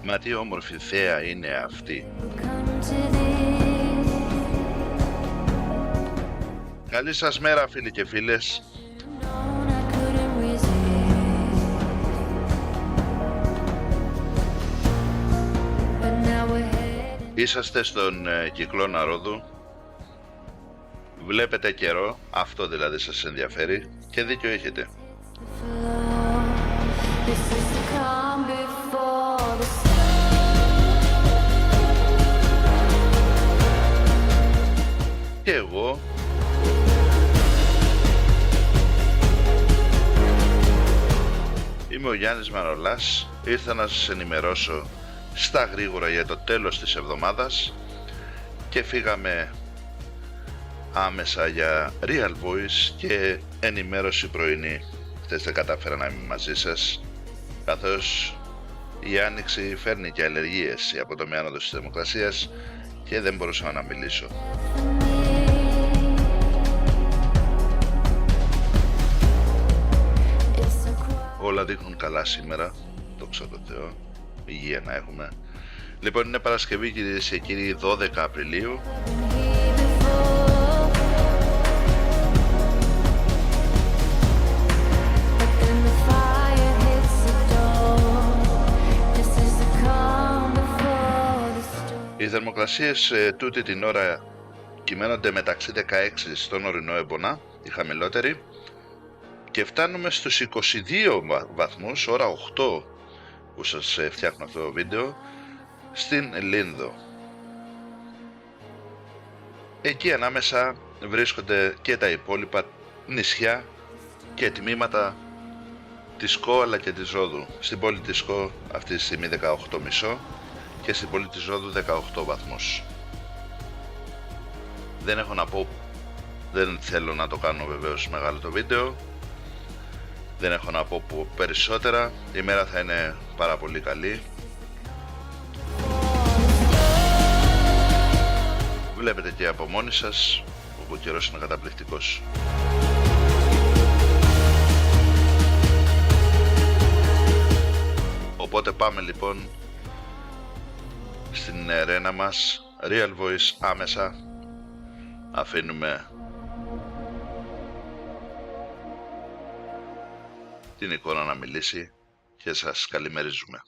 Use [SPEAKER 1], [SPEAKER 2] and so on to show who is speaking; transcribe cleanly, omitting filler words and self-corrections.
[SPEAKER 1] Μα τι όμορφη θέα είναι αυτή. Καλή σας μέρα φίλοι και φίλες. Είσαστε στον κυκλώνα Ρόδου. Βλέπετε καιρό, αυτό δηλαδή σας ενδιαφέρει και δίκιο έχετε. Και εγώ είμαι ο Γιάννης Μανολάς. Ήρθα να σας ενημερώσω στα γρήγορα για το τέλος της εβδομάδας και φύγαμε άμεσα για Real Voice και ενημέρωση πρωινή. Χθες δεν κατάφερα να είμαι μαζί σας, καθώς η Άνοιξη φέρνει και αλλεργίες από το άνοδο της θερμοκρασίας και δεν μπορούσα να μιλήσω. Όλα δείχνουν καλά σήμερα, δόξα τω Θεώ, υγεία να έχουμε. Λοιπόν, είναι Παρασκευή κυρίες και κύριοι, 12 Απριλίου. Οι θερμοκρασίες τούτη την ώρα κυμαίνονται μεταξύ 16 στον ορεινό Έμπονα, η χαμηλότερη, και φτάνουμε στους 22 βαθμούς, ώρα 8 που σας φτιάχνω αυτό το βίντεο, στην Λίνδο. Εκεί ανάμεσα βρίσκονται και τα υπόλοιπα νησιά και τμήματα της ΣΚΟ αλλά και της Ρόδου. Στην πόλη της ΣΚΟ αυτή τη στιγμή 18,5 και στην πόλη της Ρόδου 18 βαθμούς. Δεν έχω να πω, δεν θέλω να το κάνω βεβαίως μεγάλο το βίντεο. Δεν έχω να πω περισσότερα. Η μέρα θα είναι πάρα πολύ καλή. Βλέπετε και από μόνοι σας όπου ο καιρός είναι καταπληκτικός. Οπότε πάμε λοιπόν στην ρένα μας, Real Voice άμεσα. Αφήνουμε την εικόνα να μιλήσει και σας καλημερίζουμε.